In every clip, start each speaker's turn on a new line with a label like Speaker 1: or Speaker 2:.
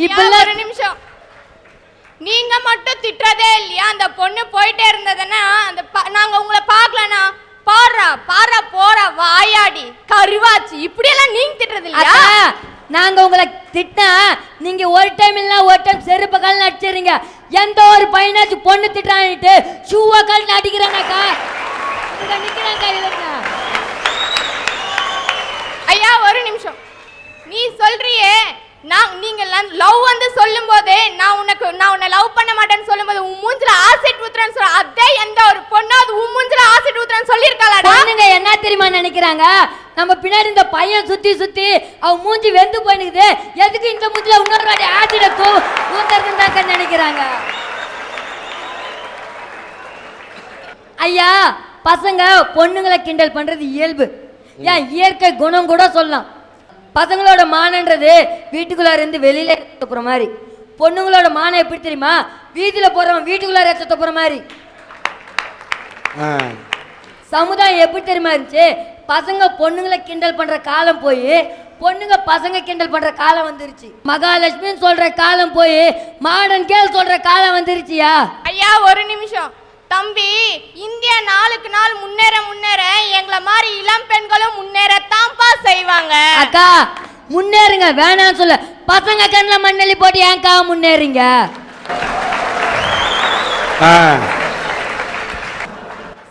Speaker 1: இப்ப ஒரு நிமிஷம், நீங்க மட்டும் திட்டறதே இல்லையா? அந்த பொண்ணு போயிட்டே இருந்ததுன்னா அந்த நாங்க உங்களை பார்க்கலனா பாறா பாறா போறா வாயாடி கருவாச்சி இப்படி எல்லாம் நீங்க திட்டறது இல்லையா?
Speaker 2: நாங்க உங்களை திட்டா நீங்க ஒரு டைம் இல்ல ஒரு டைம் செருப்பு கால் அடிச்சிரீங்க. எந்த ஒரு பையனாச்சு பொண்ணு திட்டானிட்டு ஷூவா கால் அடிக்கிறாங்கக்கா. இங்க நிக்கிறாங்க இல்லங்க.
Speaker 1: ஐயா ஒரு நிமிஷம், நீ சொல்றியே நீங்க லவ் வந்து சொல்லும்போது நான் உன்னை லவ் பண்ண மாட்டேன்னு சொல்லும்போது உன் மூஞ்சில ஆசிட் ஊத்துறேன்னு சொல்ற, அதே எந்த ஒரு பொண்ணு அது உன் மூஞ்சில ஆசிட் ஊத்துறேன்னு சொல்லிருக்காளடா?
Speaker 2: பொண்ணுங்க என்ன தெரியுமா நினைக்கிறாங்க, நம்ம பின்னாடி இந்த பையன் சுத்தி சுத்தி அவ மூஞ்சி வெந்து போயிடுது, எதுக்கு இந்த மூஞ்சில இன்னொரு வாட்டி ஆசிட ஊத்துறதுன்னு நினைக்கிறாங்க. ஐயா பசங்க பொண்ணுங்களை கிண்டல் பண்றது இயல்பு, ஏன் இயற்கை குணம் கூட சொல்லலாம். பசங்களோட மானன்றது வீட்டுக்குள்ளார இருந்து வெளியில போற மாதிரி, பொண்ணுங்களோட மானம் எப்படி தெரியுமா, வீதியில போறவன் வீட்டுக்குள்ளார ரத்தத்தை போற மாதிரி. சமுதாயம் எப்படி தெரியுமா இருந்துச்சு, பசங்க பொண்ணுங்களை கிண்டல் பண்ற காலம் போய் பொண்ணுங்க பசங்க கிண்டல் பண்ற காலம் வந்துருச்சு. மகாலட்சுமி சொல்ற காலம் போய் மாடன் கேள் சொல்ற காலம் வந்துருச்சியா?
Speaker 1: ஐயா ஒரு நிமிஷம் தம்பி, இந்தியா நாளுக்கு நாள் முன்னேற முன்னேற எங்களை மாதிரி இளம் பெண்களும் முன்னேறத்தான்ப்பா செய்வாங்க.
Speaker 2: அக்கா முன்னேறுங்க, வேணாம் சொல்ல. பசங்க கண்ணுல மண்ணெல்லி போட்டு ஏன்க்கா முன்னேறீங்க?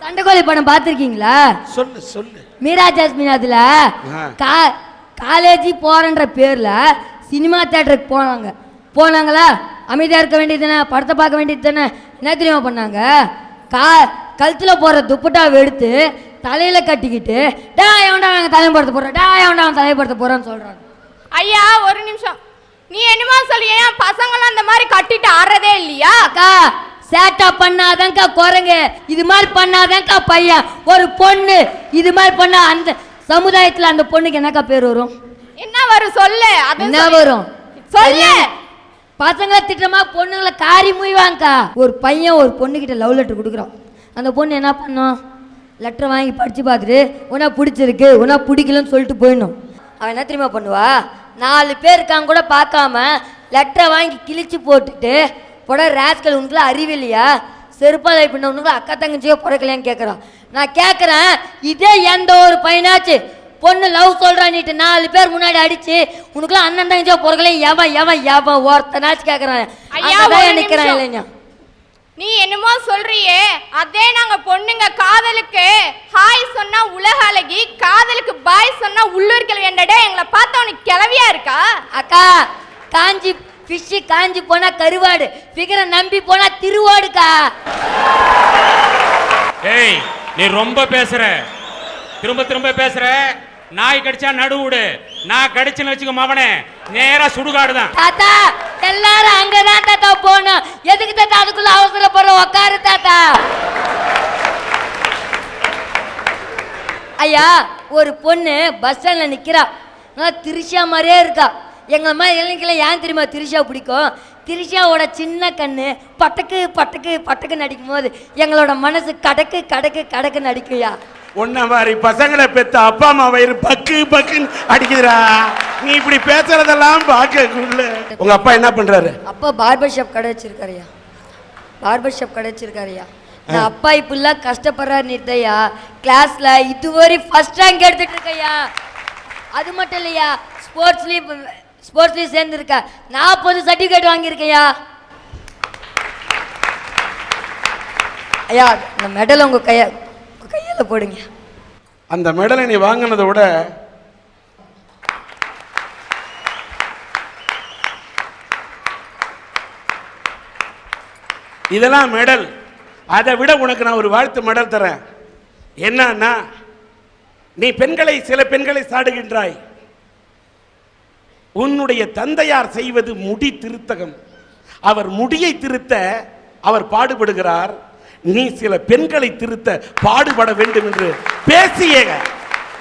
Speaker 2: சண்டைக்கோழி படம் பார்த்திருக்கீங்களா?
Speaker 3: சொல்லு சொல்லு.
Speaker 2: மீரா ஜாஸ்மின் அதுல காலேஜ் போறன்ற பேர்ல சினிமா தியேட்டருக்கு போனாங்களா? அமைதியா இருக்க வேண்டியது தானே, படத்தை பார்க்க வேண்டியது தானே. என்ன தெரியுமா பண்ணாங்க, கழுத்துல போற துப்பட்டாவை எடுத்து தலையில கட்டிக்கிட்டு டா எவன்டா நாங்க தலைப்படுத்த போறோம், டா எவன்டா அவன் தலைப்படுத்த போறோம்னு சொல்றாங்க.
Speaker 1: ஐயா ஒரு நிமிஷம், நீ என்னமா சொல்லிய பசங்களாம் அந்த மாதிரி கட்டிட்டு ஆடுறதே இல்லையா?
Speaker 2: அக்கா சேட்டா பண்ணாதான்க்கா குரங்கு, இது மாதிரி பண்ணாதான்க்கா பையன். ஒரு பொண்ணு இது மாதிரி பண்ணா அந்த சமுதாயத்துல அந்த பொண்ணுக்கு என்னக்கா பேர் வரும்?
Speaker 1: என்ன வரும் சொல்லு? அது
Speaker 2: என்ன வரும்
Speaker 1: சொல்லு?
Speaker 2: பசங்க திட்டமா பொண்ணுங்களை காரி முய்வாங்கக்கா. ஒரு பையன் ஒரு பொண்ணுகிட்ட லவ் லெட்டர் கொடுக்குறான். அந்த பொண்ணு என்ன பண்ணும், லெட்டர் வாங்கி படித்து பார்த்துட்டு உன்னா பிடிச்சிருக்கு உன்னா பிடிக்கலன்னு சொல்லிட்டு போயிடணும். அவன் என்ன தெரியுமா பண்ணுவா, 4 பேர் இருக்காங்க கூட பார்க்காம லெட்டரை வாங்கி கிழிச்சு போட்டுட்டு போட ராஸ்கல் உனக்குள்ள அறிவு இல்லையா, செருப்பாலை பண்ண உனக்குள்ள அக்கா தங்கச்சியோ பிறக்கலையான்னு கேட்குறான். நான் கேட்குறேன், இதே எந்த ஒரு பையனாச்சு பொண்ணு லவ் சொல்றான்ட்டு 4 பேர் முன்னாடி அடிச்சு உனக்குலாம் அண்ணன் தங்கச்சியோ பிறக்கலையே எவன் எவன் எவன் ஒருத்தனாச்சு கேட்குறான். நிற்கிறான் இல்லைங்க.
Speaker 1: நீ என்னமோ சொல்றியே, அதே நாங்க பொண்ணுங்க காதலுக்கு ஹாய் சொன்னா உலக அழகி, காதலுக்கு பாய் சொன்னா உள்ளூர் கிளவி என்னடே, எங்களை பார்த்தா உனக்கு கிளவியா இருக்கா?
Speaker 2: அக்கா காஞ்சி ஃபிஷ் காஞ்சி போனா கருவாடு, ஃபிகரை நம்பி போனா திருவாடுக்கா.
Speaker 4: ஏய் நீ ரொம்ப பேசுற, திரும்ப திரும்ப பேசுற. நாய் கடிச்சா நடுவுடு, நான் கடிச்சுன்னு வச்சுக்க மவனே நேரா சுடுகாடு தான்.
Speaker 2: தாத்தா எல்லாரும் அங்கதான் தாத்தா போனோம், எதுக்கு தாத்தா அதுக்குள்ள அவசரப்படுற, உக்காரு தாத்தா. ஐயா ஒரு பொண்ணு பஸ் ஸ்டாண்ட்ல நிக்கிறா, திரிஷா மாதிரியே இருக்கா. எங்க அம்மா இளைஞர்களை ஏன் தெரியுமா திரிஷா பிடிக்கும், திரிஷாவோட சின்ன கண்ணு பட்டக்கு பட்டக்கு பட்டக்கு நடிக்கும் போது எங்களோட மனசு கடக்கு கடக்கு கடக்கு நடிக்குயா.
Speaker 3: உன்ன மாதிரி பசங்களை பெத்த அப்பா அம்மா வயிறு பக்கு பக்குன்னு அடிக்குதுடா. நீ இப்படி பேசுறதெல்லாம் பார்க்கக்குள்ள. உங்க அப்பா என்ன பண்றாரு?
Speaker 2: அப்பா பார்பர் ஷாப் கடை வச்சிருக்காருயா, பார்பர் ஷாப் கடை வச்சிருக்காருயா. நான் அப்பா இப்பெல்லாம் கஷ்டப்படுறாரு நிறுத்தையா, கிளாஸ்ல இதுவரை ஃபர்ஸ்ட் ரேங்க் எடுத்துட்டு இருக்கையா. அது மட்டும் இல்லையா, ஸ்போர்ட்ஸ்லயும் சேர்ந்துருக்க, 40 சர்டிஃபிகேட் வாங்கியிருக்கையா. ஐயா இந்த மெடல் உங்க கையில போடுங்க.
Speaker 3: அந்த மெடலை நீ வாங்கினதை விட இதெல்லாம் மெடல், அதை விட உனக்கு நான் ஒரு வாழ்த்து மெடல் தரேன். என்னன்னா, நீ சில பெண்களை சாடுகின்றாய். உன்னுடைய தந்தையார் செய்வது முடி திருத்தகம், அவர் முடியை திருத்த அவர் பாடுபடுகிறார். நீ சில பெண்களை திருத்த பாடுபட வேண்டும் என்று பேசிய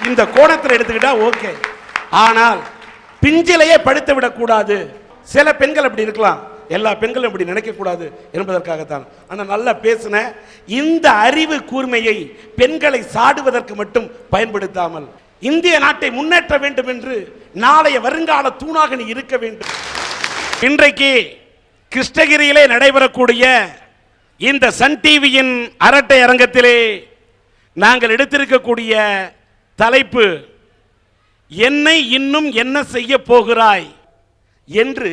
Speaker 3: இந்த கோணத்தில் எடுத்துக்கிட்டா ஓகே. ஆனால் பிஞ்சிலேயே படுத்து விடக்கூடாது. சில பெண்கள் அப்படி இருக்கலாம், எல்லா பெண்களும் அப்படி நினைக்கக்கூடாது என்பதற்காகத்தான். ஆனால் நல்லா பேசின இந்த அறிவு கூர்மையை பெண்களை சாடுவதற்கு மட்டும் பயன்படுத்தாமல் இந்திய நாட்டை முன்னேற்ற வேண்டும் என்று நாளைய வருங்கால தூணாக நீ இருக்க வேண்டும். இன்றைக்கு கிருஷ்ணகிரியிலே நடைபெறக்கூடிய இந்த சன் டிவியின் அரட்டை அரங்கத்திலே நாங்கள் எடுத்திருக்கக்கூடிய தலைப்பு, என்னை இன்னும் என்ன செய்ய போகிறாய் என்று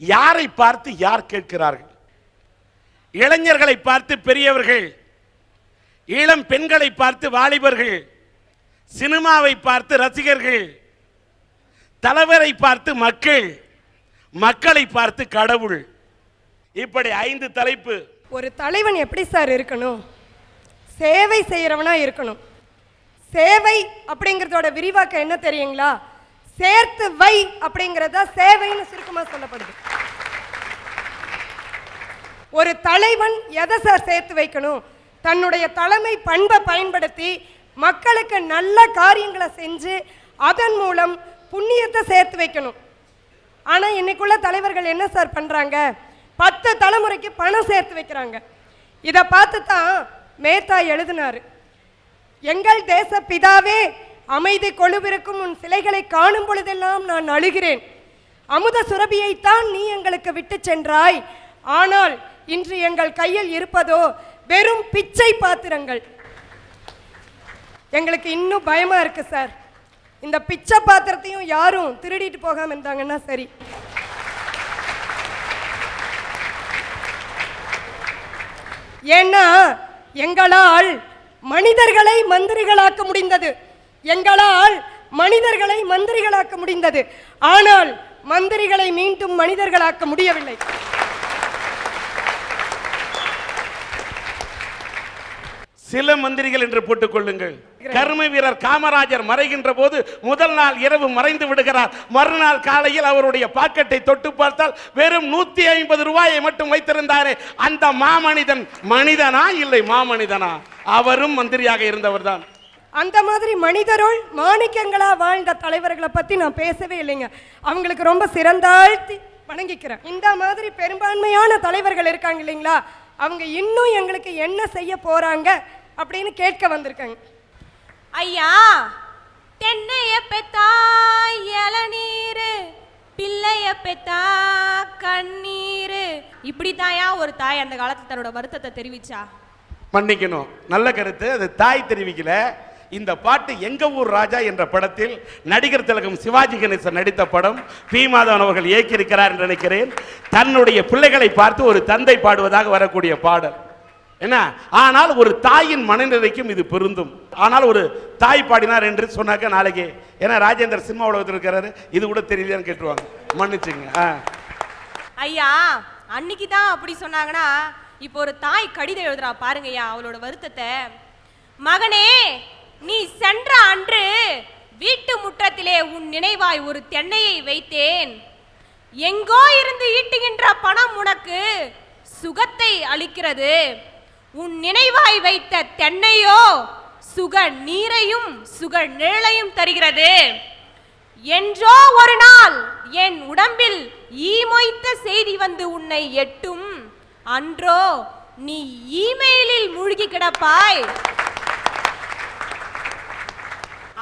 Speaker 3: யாரை பார்த்து யார் கேட்கிறார்கள்? இளைஞர்களை பார்த்து பெரியவர்கள், இளம் பெண்களை பார்த்து வாலிபர்கள், சினிமாவை பார்த்து ரசிகர்கள், தலைவரை பார்த்து மக்கள், மக்களை பார்த்து கடவுள். இப்படி 5 தலைப்பு.
Speaker 5: ஒரு தலைவன் எப்படி சார் இருக்கணும்? சேவை செய்கிறவனா இருக்கணும். சேவை அப்படிங்கிறதோட விரிவாக்கம் என்ன தெரியுங்களா? சேர்த்து வை அப்படிங்கிறதா சேவைன்னு சுருக்கமாக சொல்லப்படுது. ஒரு தலைவன் எதை சார் சேர்த்து வைக்கணும்? தன்னுடைய தலைமை பண்பை பயன்படுத்தி மக்களுக்கு நல்ல காரியங்களை செஞ்சு அதன் மூலம் புண்ணியத்தை சேர்த்து வைக்கணும். ஆனால் இன்னைக்குள்ள தலைவர்கள் என்ன சார் பண்ணுறாங்க? 10 தலைமுறைக்கு பணம் சேர்த்து வைக்கிறாங்க. இதை பார்த்து தான் மேத்தா எழுதினார், எங்கள் தேச பிதாவே, அமைதி கொழுவிருக்கும் உன் சிலைகளை காணும் பொழுதெல்லாம் நான் அழுகிறேன். அமுத சுரபியைத்தான் நீ எங்களுக்கு விட்டு சென்றாய், ஆனால் இன்று எங்கள் கையில் இருப்பதோ வெறும் பிச்சை பாத்திரங்கள். எங்களுக்கு இன்னும் பயமா இருக்கு சார். இந்த பிச்சை பாத்திரத்தையும் யாரும் திருடிட்டு போகாம இருந்தாங்கன்னா சரி. ஏன்னா எங்களால் மனிதர்களை மந்திரிகளாக்க முடிந்தது, எங்களால் மனிதர்களை மந்திரிகளாக்க முடிந்தது, ஆனால் மந்திரிகளை மீண்டும் மனிதர்களாக்க முடியவில்லை.
Speaker 3: சில மந்திரிகள் என்று போட்டுக் கொள்ளுங்கள். கர்ம வீரர் காமராஜர் மறைகின்ற போது முதல் நாள் இரவு மறைந்து விடுகிறார். மறுநாள் காலையில் அவருடைய பாக்கெட்டை தொட்டு பார்த்தால் வெறும் 150 ரூபாயை மட்டும் வைத்திருந்தாரே, அந்த மாமனிதன் மனிதனா இல்லை மாமனிதனா? அவரும் மந்திரியாக இருந்தவர் தான்.
Speaker 5: அந்த மாதிரி மனிதருள் மாணிக்கங்களா வாழ்ந்த தலைவர்களை பத்தி நான் பேசவே இல்லைங்க. அவங்களுக்கு ரொம்ப சிறந்தாழ்த்தி வணங்கிக்கிறேன். இந்த மாதிரி பெரும்பான்மையான தலைவர்கள் இருக்காங்க இல்லைங்களா, அவங்க இன்னும் எங்களுக்கு என்ன செய்ய போறாங்க அப்படின்னு கேட்க வந்திருக்காங்க.
Speaker 1: ஐயா, தென்னைய பெத்தா இளநீரு, பிள்ளைய பெத்தா கண்ணீரு, இப்படி தாயா ஒரு தாய் அந்த காலத்துல தன்னோட வருத்தத்தை தெரிவிச்சா?
Speaker 3: மன்னிக்கணும், நல்ல கருத்து. அது தாய் தெரிவிக்கல. இந்த பாட்டு எங்க ஊர் ராஜா என்ற படத்தில் நடிகர் திலகம் சிவாஜி கணேசன் நடித்த படம். பி மாதவன் அவர்கள் இயக்கியிருக்கிறார் என்று நினைக்கிறேன். தன்னுடைய பிள்ளைகளை பார்த்து ஒரு தந்தை பாடுவதாக வரக்கூடிய பாடல் என்ன. ஆனால் ஒரு தாயின் மனநிலைக்கும் இது பொருந்தும். ஆனால் ஒரு தாய் பாடினார் என்று சொன்னாக்க நாளைக்கு, ஏன்னா ராஜேந்தர் சினிமா உலகத்தில் இருக்கிறாரு, இது கூட தெரியலையான்னு கேட்டுருவாங்க. மன்னிச்சுங்க
Speaker 1: ஐயா. அன்னைக்கு தான் அப்படி சொன்னாங்கன்னா, இப்போ ஒரு தாய் கடிதம் எழுதுறா பாருங்கய்யா அவளோட வருத்தத்தை. மகனே, நீ சென்ற அன்று வீட்டு முற்றத்திலே உன் நினைவாய் ஒரு தென்னையை வைத்தேன். எங்கோ இருந்து ஈட்டுகின்ற பணம் உனக்கு சுகத்தை அளிக்கிறது. உன் நினைவாய் வைத்த தென்னையோ சுக நீரையும் சுக நிழலையும் தருகிறது. என்றோ ஒரு நாள் என் உடம்பில் ஈ மொய்த்த செய்தி வந்து உன்னை எட்டும். அன்றோ நீ இமெயிலில் மூழ்கி கிடப்பாய்.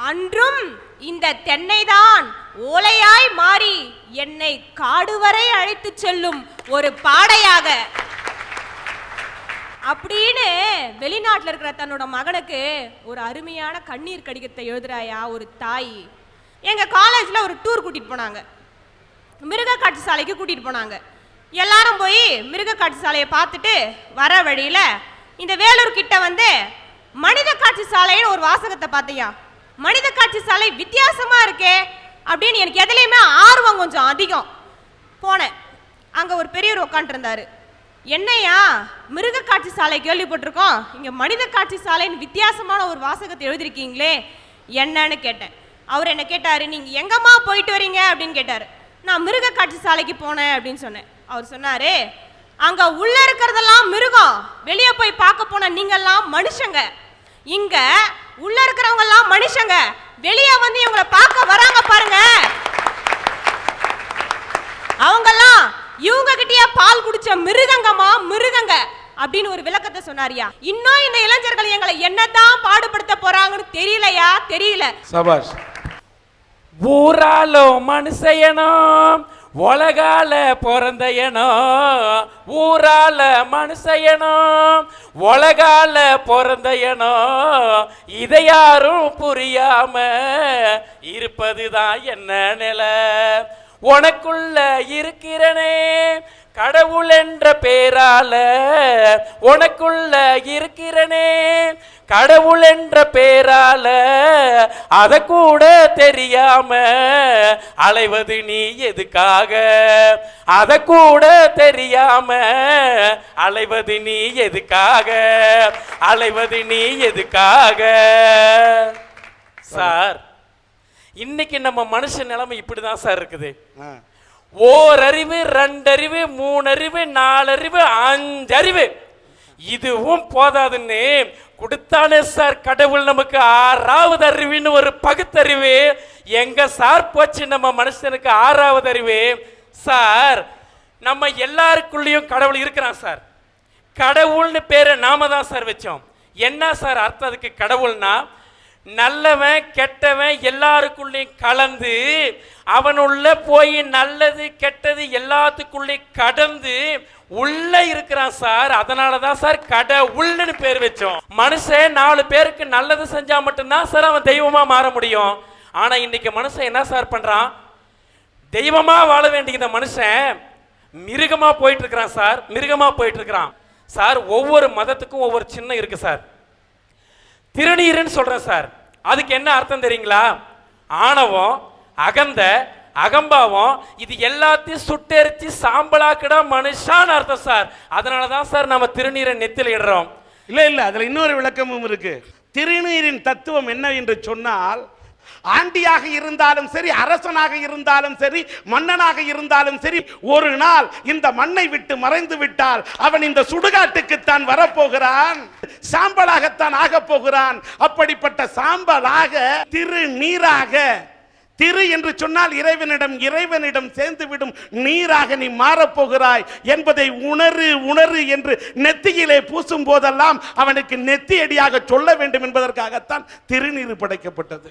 Speaker 1: அன்றும் இந்த தென்னைதான் ஓலையாய் மாறி என்னை காடு வரை அழைத்து செல்லும் ஒரு பாடையாக அப்படின்னு வெளிநாட்டில் இருக்கிற தன்னோட மகனுக்கு ஒரு அருமையான கண்ணீர் கடிதத்தை எழுதுறாயா ஒரு தாய். எங்க காலேஜ்ல ஒரு டூர் கூட்டிட்டு போனாங்க, மிருக காட்சி சாலைக்கு கூட்டிட்டு போனாங்க. எல்லாரும் போய் மிருக காட்சி சாலையை பார்த்துட்டு வர வழியில இந்த வேலூர் கிட்ட வந்து மனித காட்சி சாலைன்னு ஒரு வாசகத்தை பார்த்தியா. மனித காட்சி சாலை வித்தியாசமா இருக்கே அப்படின்னு எனக்கு எதுலையுமே ஆர்வம் கொஞ்சம் அதிகம். போனேன், அங்க ஒரு பெரியவர் உட்காந்துருந்தாரு. என்னையா மிருக காட்சி சாலை கேள்விப்பட்டிருக்கோம், இங்க மனித காட்சி சாலைன்னு வித்தியாசமான ஒரு வாசகத்தை எழுதிருக்கீங்களே என்னன்னு கேட்டேன். அவர் என்ன கேட்டாரு, நீங்க எங்கம்மா போயிட்டு வரீங்க அப்படின்னு கேட்டாரு. நான் மிருக காட்சி சாலைக்கு போனேன் அப்படின்னு சொன்னேன். அவர் சொன்னாரு, அங்க உள்ள இருக்கிறதெல்லாம் மிருகம், வெளியே போய் பார்க்க போன நீங்கெல்லாம் மனுஷங்க. இங்க உள்ள இருக்கிறவங்க எல்லாம் மனுஷங்க, வெளியே வந்து இவங்களை பார்க்க வராங்க பாருங்க, அவங்கெல்லாம் இவங்க கிட்டயே பால் குடிச்ச மிருகங்கம்மா மிருகங்க
Speaker 6: அப்படின்னு ஒரு விளக்கத்தை சொன்னாரியா. இன்னும் இந்த இளைஞர்கள் எங்களை என்னதான் பாடுபடுத்த போறாங்கன்னு தெரியலையா, தெரியல.
Speaker 3: சபாஷ்.
Speaker 7: ஊராலோ மனுஷயனும் உலகால பிறந்தையனும், ஊரால மனுஷயனும் உலகால பிறந்தையனும், இதை யாரும் புரியாம இருப்பதுதான் என்ன நிலை. உனக்குள்ள இருக்கிறனே கடவுள் என்ற பேரால, உனக்குள்ள இருக்கிறனே கடவுள் என்ற பேரால, அத கூட தெரியாம அலைவது நீ எதுக்காக, அத கூட தெரியாம அலைவது நீ எதுக்காக, அலைவது நீ எதுக்காக. சார், இன்னைக்கு நம்ம மனுஷ நிலைமை இப்படிதான் சார் இருக்குது. ஓரறிவு, ரெண்டறிவு, மூணறிவு, நாலறிவு, அஞ்சறிவு, இதுவும் போதாதுன்னு கொடுத்தானே சார் கடவுள் நமக்கு ஆறாவது அறிவுன்னு ஒரு பகுத்தறிவு. எங்க சார் போச்சு நம்ம மனுஷனுக்கு ஆறாவது அறிவு? சார், நம்ம எல்லாருக்குள்ளேயும் கடவுள் இருக்கிறான் சார். கடவுள்னு பேரை நாம தான் சார் வச்சோம். என்ன சார் அர்த்தம் அதுக்கு? கடவுள்னா நல்லவன் கெட்டவன் எல்லாருக்குள்ளேயும் கலந்து, அவனுள்ள போய் நல்லது கெட்டது எல்லாத்துக்குள்ளேயும் கடந்து உள்ள இருக்கிறான் சார். அதனாலதான் சார் கடவுள்னு பேர் வச்சோம். மனுஷன் 4 பேருக்கு நல்லது செஞ்சா மட்டும்தான் சார் அவன் தெய்வமா மாற முடியும். ஆனா இன்னைக்கு மனுஷன் என்ன சார் பண்றான்? தெய்வமா வாழ வேண்டிய இந்த மனுஷன் மிருகமா போயிட்டு இருக்கிறான் சார். மிருகமா போயிட்டு இருக்கிறான் சார். ஒவ்வொரு மதத்துக்கும் ஒவ்வொரு சின்னம் இருக்கு சார். திருநீருன்னு சொல்றேன் சார். அதுக்கு என்ன அர்த்தம் தெரியுங்களா? ஆணவம், அகந்த, அகம்பாவம், இது எல்லாத்தையும் சுட்டெரிச்சு சாம்பலாக்கிட மனுஷான்னு அர்த்தம் சார். அதனாலதான் சார் நம்ம திருநீரை நெத்தில இடுறோம்.
Speaker 3: இல்ல, அதுல இன்னொரு விளக்கமும் இருக்கு. திருநீரின் தத்துவம் என்ன என்று சொன்னால், ஆண்டியாக இருந்தாலும் சரி, அரசனாக இருந்தாலும் சரி, மன்னனாக இருந்தாலும் சரி, ஒரு நாள் இந்த மண்ணை விட்டு மறைந்து விட்டால் அவன் இந்த சுடுகாட்டுக்குத்தான் வரப்போகிறான், சாம்பலாகத்தான் ஆக போகிறான். அப்படிப்பட்ட சாம்பலாக திருநீராக, திரு என்று சொன்னால் இறைவனிடம், இறைவனிடம் சேர்ந்துவிடும் நீராக நீ மாறப்போகிறாய் என்பதை உணரு உணரு என்று நெத்தியிலே பூசும் போதெல்லாம் அவனுக்கு நெத்தியடியாக சொல்ல வேண்டும் என்பதற்காகத்தான் திருநீர் படைக்கப்பட்டது.